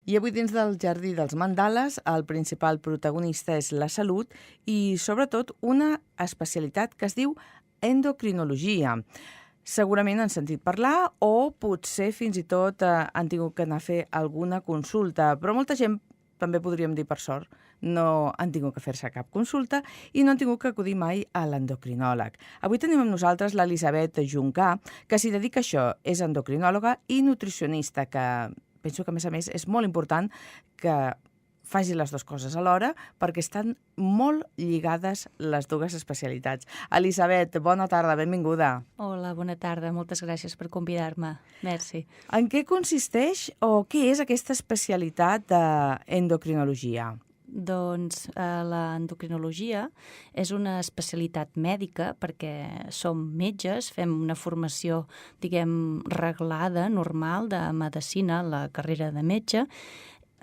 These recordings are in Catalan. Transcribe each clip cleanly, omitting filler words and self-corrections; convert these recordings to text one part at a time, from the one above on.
I avui dins del Jardí dels Mandales el principal protagonista és la salut i sobretot una especialitat que es diu endocrinologia. Segurament han sentit parlar o potser fins i tot han tingut que anar a fer alguna consulta, però molta gent, també podríem dir per sort, no han tingut que fer-se cap consulta i no han tingut que acudir mai a l'endocrinòleg. Avui tenim amb nosaltres l'Elisabet Juncà, que s'hi dedica a això, és endocrinòloga i nutricionista, que penso que, a més, és molt important que faci les dues coses alhora perquè estan molt lligades les dues especialitats. Elisabet, bona tarda, benvinguda. Hola, bona tarda, moltes gràcies per convidar-me. Merci. En què consisteix o què és aquesta especialitat d'endocrinologia? Doncs l'endocrinologia és una especialitat mèdica perquè som metges, fem una formació, diguem, reglada, normal, de medicina, la carrera de metge,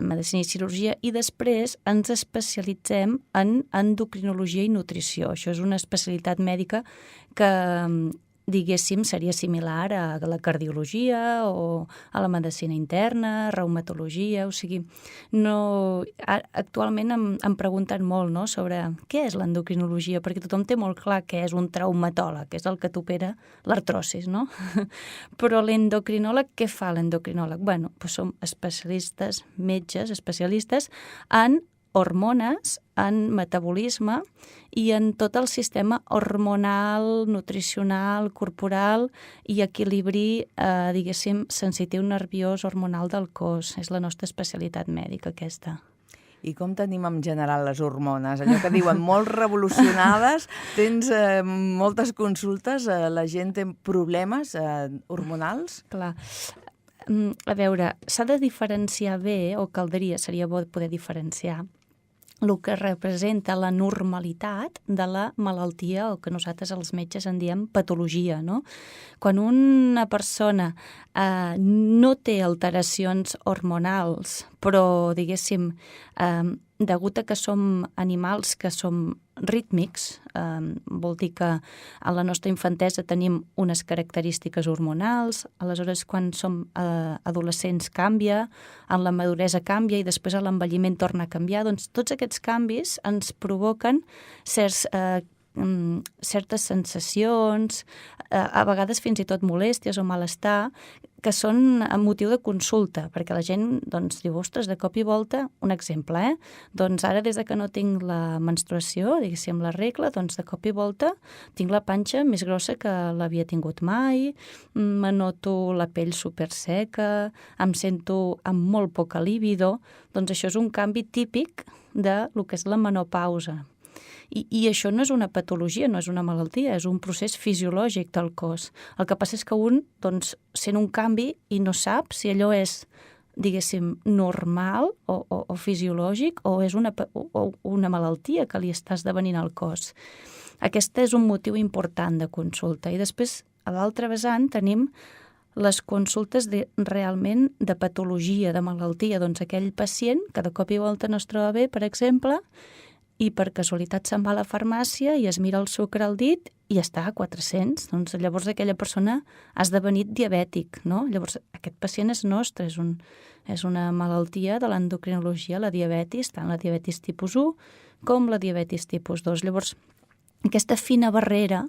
medicina i cirurgia, i després ens especialitzem en endocrinologia i nutrició. Això és una especialitat mèdica que, diguéssim, seria similar a la cardiologia o a la medicina interna, reumatologia, o sigui, actualment em pregunten molt, no?, sobre què és l'endocrinologia, perquè tothom té molt clar que és un traumatòleg, que és el que t'opera l'artrosis, no? Però l'endocrinòleg, què fa l'endocrinòleg? Bueno, doncs som especialistes, metges, especialistes en hormones, en metabolisme i en tot el sistema hormonal, nutricional, corporal i equilibri, diguéssim, sensitiu nerviós hormonal del cos. És la nostra especialitat mèdica, aquesta. I com tenim en general les hormones? Allò que diuen molt revolucionades, tens moltes consultes, la gent té problemes hormonals? Clar. A veure, s'ha de diferenciar bé, o seria bo poder diferenciar el que representa la normalitat de la malaltia, o que nosaltres els metges en diem patologia, no? Quan una persona no té alteracions hormonals, però, diguéssim, degut a que som animals que som rítmics, vol dir que a la nostra infantesa tenim unes característiques hormonals, aleshores quan som adolescents canvia, en la maduresa canvia i després a l'envelliment torna a canviar, doncs tots aquests canvis ens provoquen certes sensacions, a vegades fins i tot molèsties o malestar, que són a motiu de consulta, perquè la gent doncs, diu, ostres, de cop i volta, un exemple, doncs ara des que no tinc la menstruació, diguéssim la regla, doncs de cop i volta tinc la panxa més grossa que l'havia tingut mai, me noto la pell superseca, em sento amb molt poca libido, doncs això és un canvi típic de lo que és la menopausa. I això no és una patologia, no és una malaltia, és un procés fisiològic del cos. El que passa és que un doncs, sent un canvi i no sap si allò és, diguéssim, normal o fisiològic o és una malaltia que li està esdevenint al cos. Aquest és un motiu important de consulta. I després, a l'altre vessant, tenim les consultes realment de patologia, de malaltia. Doncs aquell pacient que de cop i volta no es troba bé, per exemple, i per casualitat se'n va a la farmàcia i es mira el sucre al dit i està a 400. Doncs llavors aquella persona ha esdevenit diabètic, no? Llavors aquest pacient és nostre, és una malaltia de l'endocrinologia, la diabetis, tant la diabetis tipus 1 com la diabetis tipus 2. Llavors aquesta fina barrera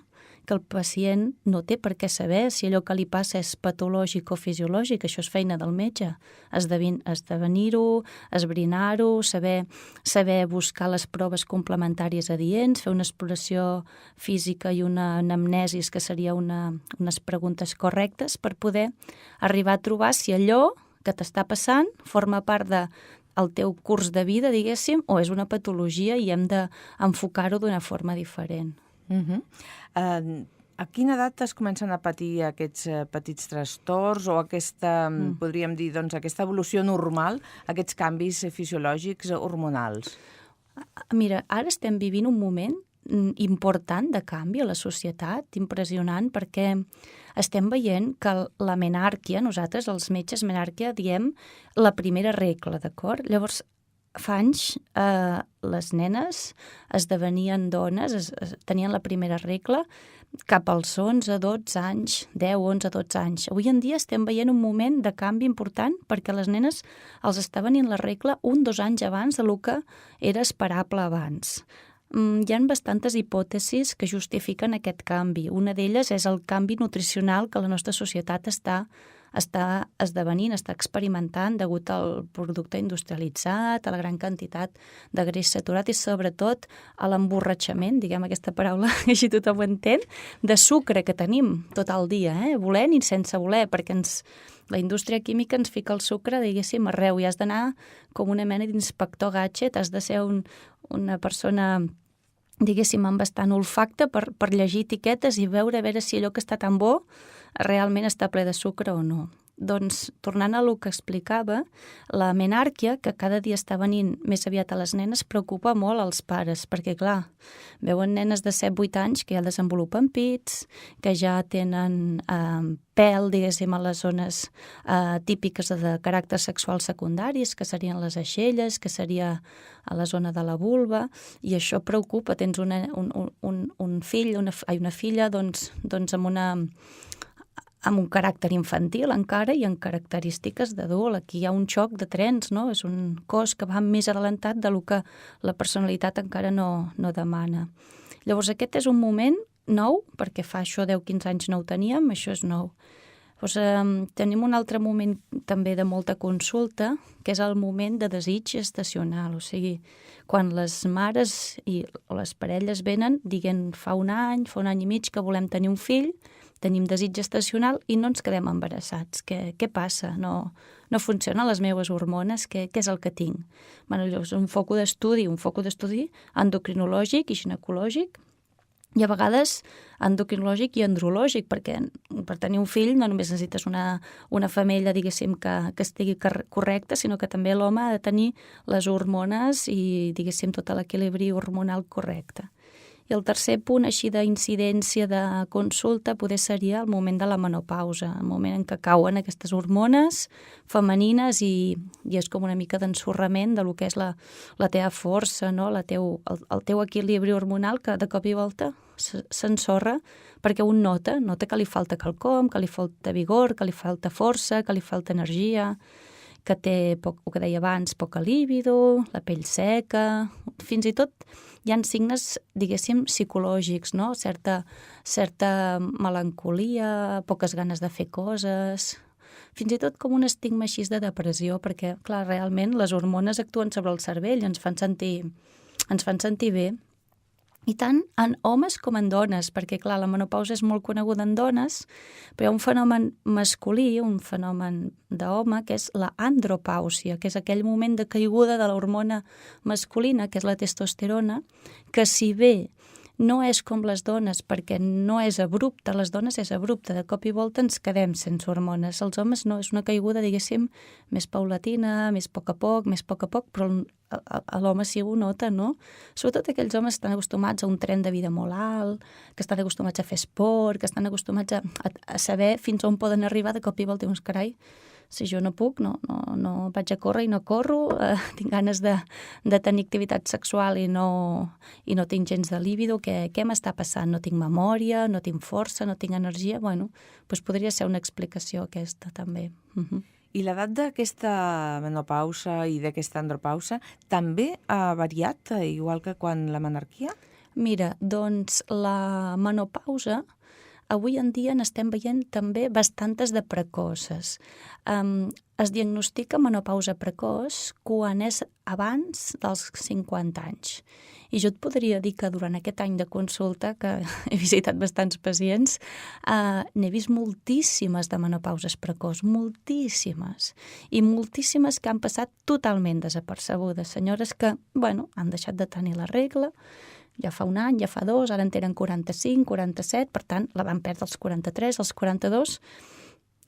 que el pacient no té per què saber si allò que li passa és patològic o fisiològic, això és feina del metge, esdevenir-ho, esbrinar-ho, saber buscar les proves complementàries adients, fer una exploració física i una anamnesis, que seria unes preguntes correctes per poder arribar a trobar si allò que t'està passant forma part del teu curs de vida, diguéssim, o és una patologia i hem d'enfocar-ho d'una forma diferent. A quina edat es comencen a patir aquests petits trastorns o aquesta, podríem dir, doncs, aquesta evolució normal, aquests canvis fisiològics hormonals? Mira, ara estem vivint un moment important de canvi a la societat, impressionant, perquè estem veient que la menàrquia, nosaltres els metges menàrquia diem la primera regla, d'acord? Llavors, fa anys les nenes esdevenien dones, tenien la primera regla cap als 11, 12 anys, 10, 11, 12 anys. Avui en dia estem veient un moment de canvi important perquè les nenes els està venint la regla 1-2 anys abans del que era esperable abans. Hi ha bastantes hipòtesis que justifiquen aquest canvi. Una d'elles és el canvi nutricional que la nostra societat està esdevenint, està experimentant degut al producte industrialitzat, a la gran quantitat de greix saturat i sobretot a l'emborratxament, diguem aquesta paraula, així tothom ho entén, de sucre que tenim tot el dia, volent i sense voler, perquè la indústria química ens fica el sucre, diguéssim, arreu, i has d'anar com una mena d'inspector gadget, has de ser una persona, diguéssim, amb bastant olfacte per llegir etiquetes i veure a veure si allò que està tan bo realment està ple de sucre o no. Doncs, tornant a el que explicava, la menàrquia, que cada dia està venint més aviat a les nenes, preocupa molt als pares, perquè, clar, veuen nenes de 7-8 anys que ja desenvolupen pits, que ja tenen pèl, diguéssim, a les zones típiques de caràcter sexual secundaris, que serien les aixelles, que seria a la zona de la vulva, i això preocupa. Tens un fill, una filla, doncs amb un caràcter infantil encara i amb característiques d'adult. Aquí hi ha un xoc de trens, no? És un cos que va més adelantat del que la personalitat encara no demana. Llavors aquest és un moment nou, perquè fa això 10-15 anys no ho teníem, això és nou. Llavors, tenim un altre moment també de molta consulta, que és el moment de desig gestacional, o sigui, quan les mares o les parelles venen dient fa un any i mig que volem tenir un fill, tenim desig gestacional i no ens quedem embarassats. Què passa? No funcionen les meves hormones? Què és el que tinc? Llavors, un focus d'estudi endocrinològic i ginecològic, i a vegades endocrinològic i andrològic, perquè per tenir un fill no només necessites una femella, diguéssim, que estigui correcta, sinó que també l'home ha de tenir les hormones i, diguéssim, tot l'equilibri hormonal correcte. I el tercer punt, així d'incidència de consulta, poder seria el moment de la menopausa, el moment en què cauen aquestes hormones femenines i és com una mica d'ensorrament de lo que és la teva força, no? El teu equilibri hormonal, que de cop i volta s'ensorra perquè un nota que li falta quelcom, que li falta vigor, que li falta força, que li falta energia, que té, el que deia abans, poca líbido, la pell seca, fins i tot hi ha signes, diguéssim, psicològics, no? Certa melancolia, poques ganes de fer coses, fins i tot com un estigma així de depressió, perquè, clar, realment les hormones actuen sobre el cervell, ens fan sentir bé, i tant en homes com en dones, perquè, clar, la menopausa és molt coneguda en dones, però hi ha un fenomen masculí, un fenomen d'home, que és la andropàusia, que és aquell moment de caiguda de l'hormona masculina, que és la testosterona, que si bé no és com les dones, perquè no és abrupta, les dones és abrupta, de cop i volta ens quedem sense hormones. Els homes no, és una caiguda, diguéssim, més paulatina, més a poc, però l'home sí ho nota, no? Sobretot aquells homes que estan acostumats a un tren de vida molt alt, que estan acostumats a fer esport, que estan acostumats a saber fins on poden arribar, de cop i volta dius, carai, si jo no puc, no vaig a córrer i no corro, tinc ganes de tenir activitat sexual i no tinc gens de líbido, què m'està passant? No tinc memòria, no tinc força, no tinc energia, bueno, doncs podria ser una explicació aquesta també. I l'edat d'aquesta menopausa i d'aquesta andropausa també ha variat, igual que quan la menarquia? Mira, doncs la menopausa avui en dia n'estem veient també bastantes de precoces. Es diagnostica menopausa precoç quan és abans dels 50 anys. I jo et podria dir que durant aquest any de consulta, que he visitat bastants pacients, n'he vist moltíssimes de menopauses precoç, moltíssimes. I moltíssimes que han passat totalment desapercebudes. Senyores que, bueno, han deixat de tenir la regla, ja fa un any, ja fa dos, ara en tenen 45, 47, per tant, la van perdre als 43, als 42,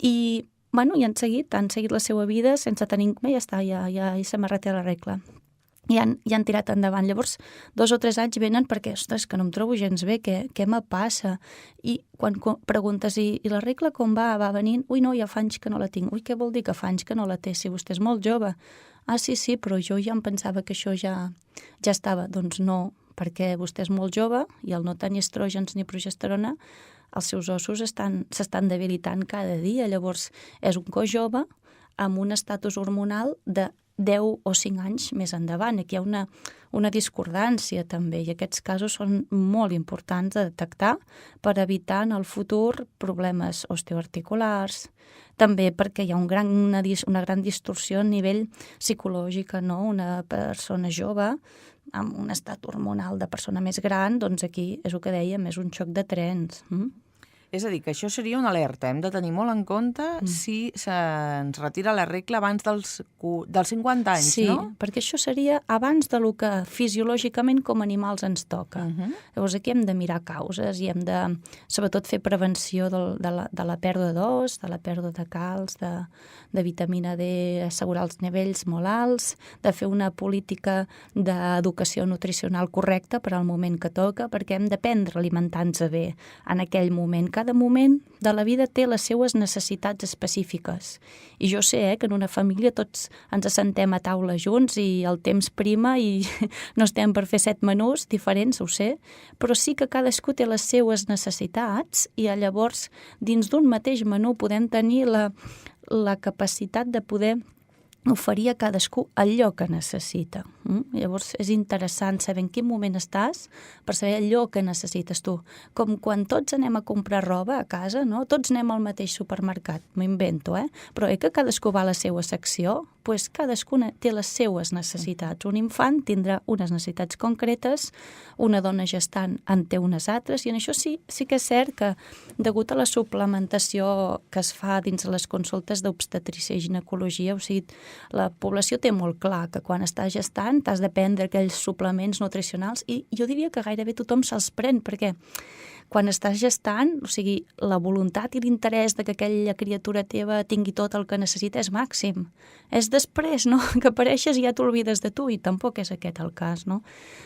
i, bueno, i han seguit la seva vida sense tenir... Bé, ja està, ja se m'ha retat la regla. I han tirat endavant. Llavors, 2 o 3 anys venen perquè, ostres, que no em trobo gens bé, què me passa? I quan preguntes, i la regla com va venint? Ui, no, ja fa anys que no la tinc. Ui, què vol dir que fa anys que no la té, si vostè és molt jove? sí, però jo ja em pensava que això ja estava. Doncs no, perquè vostè és molt jove i al no tenir estrògens ni progesterona, els seus ossos s'estan debilitant cada dia. Llavors, és un cos jove amb un estatus hormonal de 10 o 5 anys més endavant. Aquí hi ha una discordància també, i aquests casos són molt importants de detectar per evitar en el futur problemes osteoarticulars, també perquè hi ha una gran distorsió a nivell psicològic, no? Una persona jove amb un estat hormonal de persona més gran, doncs aquí és el que dèiem, és un xoc de trens. És a dir, que això seria una alerta. Hem de tenir molt en compte si se'ns retira la regla abans dels 50 anys, sí, no? Sí, perquè això seria abans del que fisiològicament com a animals ens toca. Llavors aquí hem de mirar causes i hem de, sobretot, fer prevenció de la pèrdua d'os, de la pèrdua de calç, de vitamina D, assegurar els nivells molt alts, de fer una política d'educació nutricional correcta per al moment que toca, perquè hem d'aprendre a alimentar-nos bé en aquell moment. Cada moment de la vida té les seues necessitats específiques. I jo sé que en una família tots ens assentem a taula junts i el temps prima i no estem per fer 7 menús diferents, ho sé, però sí que cadascú té les seues necessitats i llavors dins d'un mateix menú podem tenir la capacitat de poder oferir a cadascú allò que necessita. Llavors és interessant saber en quin moment estàs per saber allò que necessites tu. Com quan tots anem a comprar roba a casa, no? Tots anem al mateix supermercat, m'ho invento, però que cadascú va a la seva secció, doncs cadascuna té les seues necessitats. Un infant tindrà unes necessitats concretes, una dona gestant en té unes altres, i en això sí que és cert que, degut a la suplementació que es fa dins les consultes d'obstetrícia i ginecologia, o sigui, la població té molt clar que quan estàs gestant t'has de prendre aquells suplements nutricionals i jo diria que gairebé tothom se'ls pren perquè quan estàs gestant, o sigui, la voluntat i l'interès de que aquella criatura teva tingui tot el que necessita és màxim. És després, no?, que apareixes i ja t'olvides de tu, i tampoc és aquest el cas, no?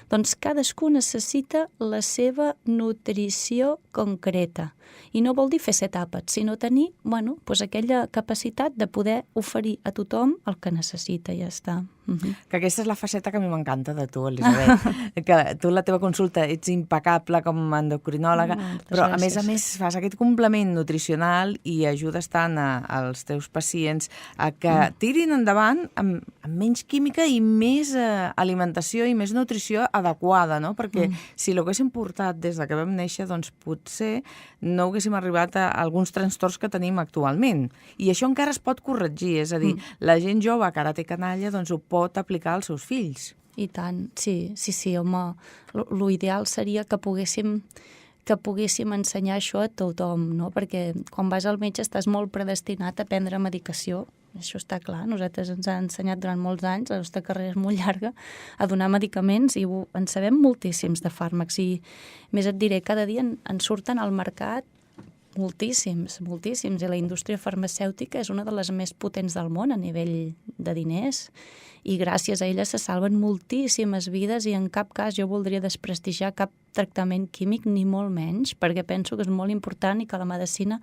Doncs cadascú necessita la seva nutrició concreta. I no vol dir fer set àpats, sinó tenir, doncs aquella capacitat de poder oferir a tothom el que necessita, i ja està. Que aquesta és la faceta que a mi m'encanta de tu, Elisabet. Que tu, la teva consulta, ets impecable com a endocrinòloga, però a més fas aquest complement nutricional i ajudes tant als teus pacients a que tirin endavant amb menys química i més alimentació i més nutrició adequada, no? Perquè si l'haguéssim portat des de que vam néixer, doncs potser no haguéssim arribat a alguns trastorns que tenim actualment. I això encara es pot corregir, és a dir, la gent jove que ara té canalla, doncs ho pot aplicar als seus fills. I tant, sí, home, l'ideal seria que poguéssim ensenyar això a tothom, no? Perquè quan vas al metge estàs molt predestinat a prendre medicació, això està clar, nosaltres ens ha ensenyat durant molts anys, la nostra carrera és molt llarga, a donar medicaments i en sabem moltíssims de fàrmacs i més et diré, cada dia en surten al mercat moltíssims, i la indústria farmacèutica és una de les més potents del món a nivell de diners i gràcies a ella se salven moltíssimes vides i en cap cas jo voldria desprestigiar cap tractament químic ni molt menys perquè penso que és molt important i que la medicina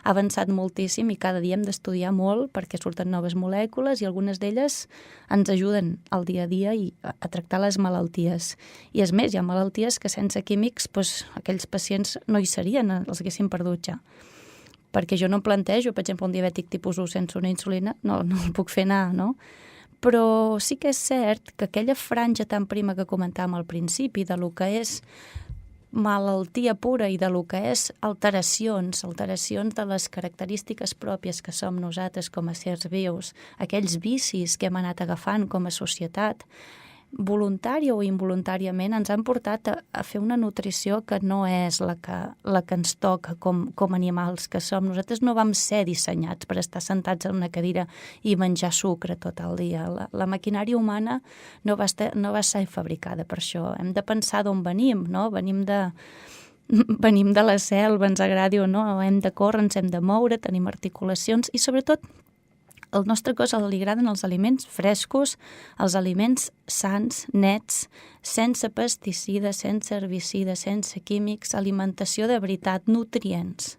ha avançat moltíssim i cada dia hem d'estudiar molt perquè surten noves molècules i algunes d'elles ens ajuden al dia a dia i a tractar les malalties. I és més, hi ha malalties que sense químics aquells pacients no hi serien, els haguessin perdut ja. Perquè jo no em plantejo, per exemple, un diabètic tipus 1 sense una insulina, no el puc fer anar, no? Però sí que és cert que aquella franja tan prima que comentàvem al principi de lo que és malaltia pura i de lo que és alteracions de les característiques pròpies que som nosaltres com a sers vius, aquells vicis que hem anat agafant com a societat, voluntària o involuntàriament ens han portat a fer una nutrició que no és la que ens toca com animals que som. Nosaltres no vam ser dissenyats per estar sentats en una cadira i menjar sucre tot el dia. La maquinària humana no va ser fabricada per això. Hem de pensar d'on venim, no? Venim de la selva, ens agradi o no, hem de córrer, ens hem de moure, tenim articulacions i sobretot al nostre cos li agraden els aliments frescos, els aliments sans, nets, sense pesticides, sense herbicides, sense químics, alimentació de veritat, nutrients.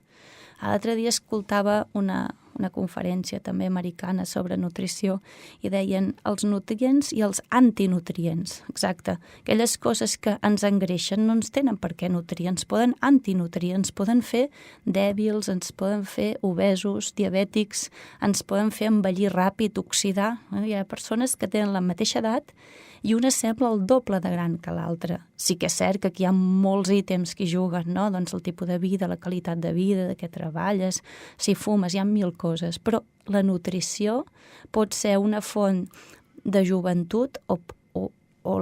L'altre dia escoltava una una conferència també americana sobre nutrició i deien els nutrients i els antinutrients, exacte. Aquelles coses que ens engreixen no ens tenen per què nutrir, ens poden antinutrir, ens poden fer dèbils, ens poden fer obesos, diabètics, ens poden fer envellir ràpid, oxidar. Hi ha persones que tenen la mateixa edat i una sembla el doble de gran que l'altra. Sí que és cert que aquí hi ha molts ítems que hi juguen, no? Doncs el tipus de vida, la qualitat de vida, de què treballes, si fumes, hi ha 1000 coses, però la nutrició pot ser una font de joventut o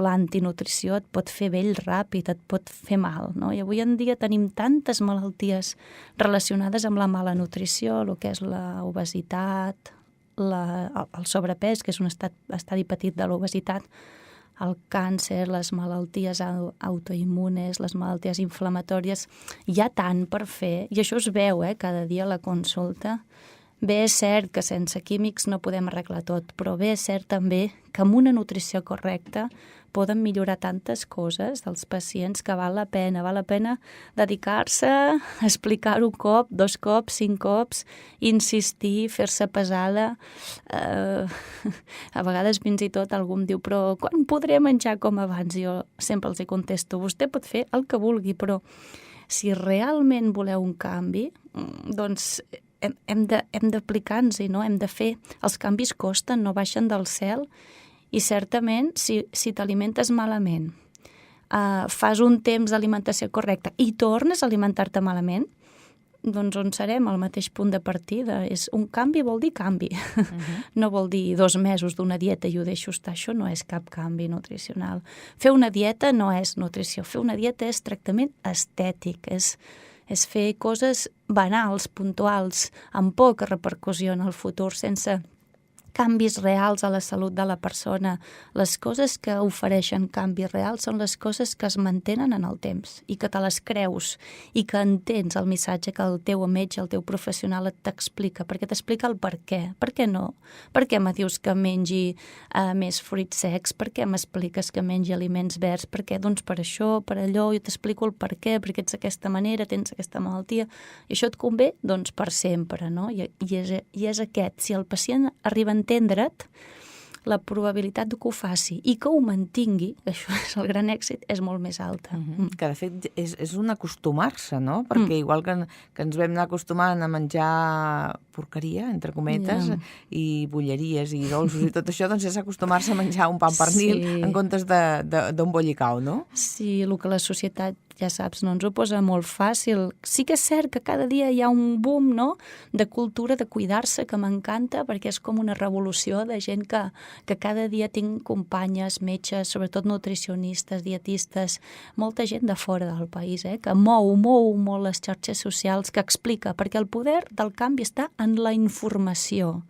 l'antinutrició et pot fer vell ràpid, et pot fer mal, no? I avui en dia tenim tantes malalties relacionades amb la mala nutrició, el que és l'obesitat, el sobrepès, que és un estadi petit de l'obesitat, el càncer, les malalties autoimmunes, les malalties inflamatòries. Hi ha tant per fer, i això es veu cada dia a la consulta. Bé, és cert que sense químics no podem arreglar tot, però bé, és cert també que amb una nutrició correcta poden millorar tantes coses dels pacients que val la pena dedicar-se a explicar-ho un cop, 2 cops, 5 cops, insistir, fer-se pesada. A vegades fins i tot algú em diu però quan podré menjar com abans? Jo sempre els hi contesto, vostè pot fer el que vulgui, però si realment voleu un canvi, doncs hem d'aplicar-nos-hi, no? Hem de fer, els canvis costen, no baixen del cel. I certament, si t'alimentes malament, fas un temps d'alimentació correcta i tornes a alimentar-te malament, doncs on serem? Al mateix punt de partida. Un canvi vol dir canvi. No vol dir 2 mesos d'una dieta i ho deixo estar. Això no és cap canvi nutricional. Fer una dieta no és nutrició. Fer una dieta és tractament estètic, és fer coses banals, puntuals, amb poca repercussió en el futur, sense canvis reals a la salut de la persona. Les coses que ofereixen canvis reals són les coses que es mantenen en el temps i que te les creus i que entens el missatge que el teu metge, el teu professional t'explica, perquè t'explica el per què. Per què no? Per què me dius que mengi més fruits secs? Per què m'expliques que mengi aliments verds? Per què? Doncs per això, per allò, jo t'explico el per què, perquè ets d'aquesta manera, tens aquesta malaltia, i això et convé? Doncs per sempre, no? I és aquest. Si el pacient arriba a entendre't, la probabilitat que ho faci i que ho mantingui, això és el gran èxit, és molt més alta. Que de fet és un acostumar-se, no? Perquè igual que ens vam anar acostumant a menjar porqueria, entre cometes, i bolleries i dolços i tot això, doncs és acostumar-se a menjar un pa amb pernil en comptes d'un bollicau, no? Sí, el que la societat, ja saps, no ens ho posa molt fàcil. Sí que és cert que cada dia hi ha un boom, no?, de cultura de cuidar-se, que m'encanta, perquè és com una revolució de gent que cada dia tinc companyes, metges, sobretot nutricionistes, dietistes, molta gent de fora del país, que mou molt les xarxes socials, que explica, perquè el poder del canvi està en la informació.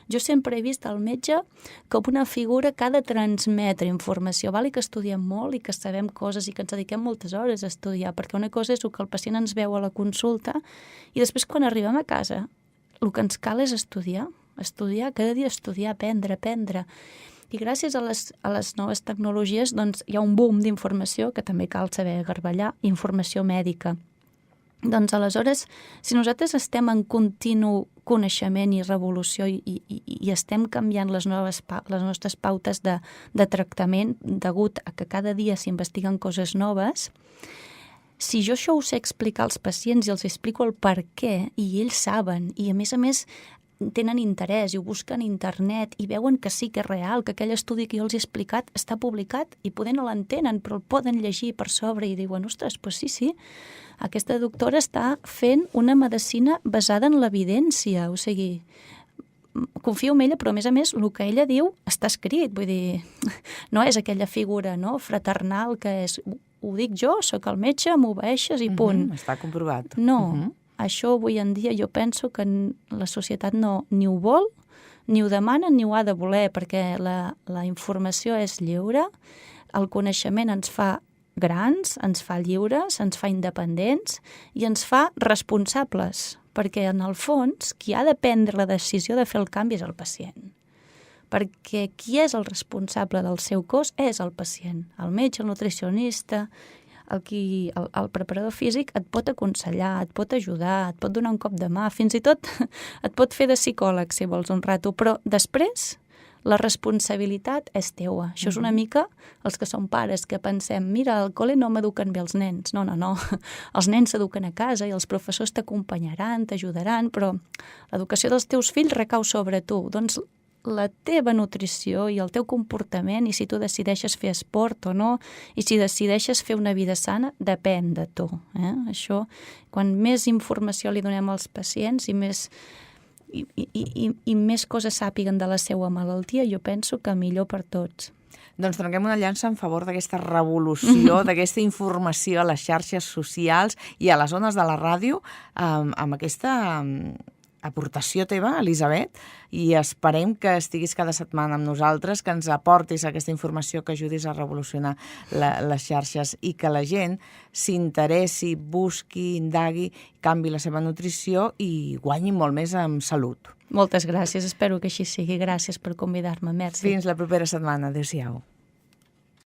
Jo sempre he vist el metge com una figura que ha de transmetre informació. Val que estudiem molt i que sabem coses i que ens dediquem moltes hores a estudiar, perquè una cosa és el que el pacient ens veu a la consulta i després quan arribem a casa el que ens cal és estudiar, cada dia estudiar, aprendre. I gràcies a les noves tecnologies doncs, hi ha un boom d'informació que també cal saber garballar, informació mèdica. Doncs aleshores, si nosaltres estem en continu coneixement i revolució i estem canviant les nostres pautes de tractament degut a que cada dia s'investiguen coses noves, si jo això ho sé explicar als pacients i els explico el per què, i ells saben, i a més tenen interès i ho busquen a internet i veuen que sí que és real, que aquell estudi que jo els he explicat està publicat i poder no l'entenen, però el poden llegir per sobre i diuen, ostres, doncs sí, aquesta doctora està fent una medicina basada en l'evidència, o sigui, confio en ella, però a més, el que ella diu està escrit, vull dir, no és aquella figura fraternal que és, ho dic jo, sóc el metge, m'obeeixes i punt. Està comprovat. No, això avui en dia jo penso que la societat ni ho vol, ni ho demana, ni ho ha de voler, perquè la informació és lliure, el coneixement ens fa grans, ens fa lliures, ens fa independents i ens fa responsables, perquè en el fons qui ha de prendre la decisió de fer el canvi és el pacient. Perquè qui és el responsable del seu cos és el pacient, el metge, el nutricionista, el preparador físic et pot aconsellar, et pot ajudar, et pot donar un cop de mà, fins i tot et pot fer de psicòleg si vols un rato, però després la responsabilitat és teua. Això és una mica els que som pares, que pensem, mira, al col·le no m'eduquen bé els nens. No. Els nens s'eduquen a casa i els professors t'acompanyaran, t'ajudaran, però l'educació dels teus fills recau sobre tu. Doncs la teva nutrició i el teu comportament, i si tu decideixes fer esport o no, i si decideixes fer una vida sana, depèn de tu. Això, quan més informació li donem als pacients i més coses sàpiguen de la seva malaltia, jo penso que millor per tots. Doncs trenquem una llança en favor d'aquesta revolució, d'aquesta informació a les xarxes socials i a les zones de la ràdio, amb aquesta aportació teva, Elisabet, i esperem que estiguis cada setmana amb nosaltres, que ens aportis aquesta informació, que ajudis a revolucionar les xarxes i que la gent s'interessi, busqui, indagui, canvi la seva nutrició i guanyi molt més amb salut. Moltes gràcies, espero que així sigui. Gràcies per convidar-me, merci. Fins la propera setmana. Adéu-siau.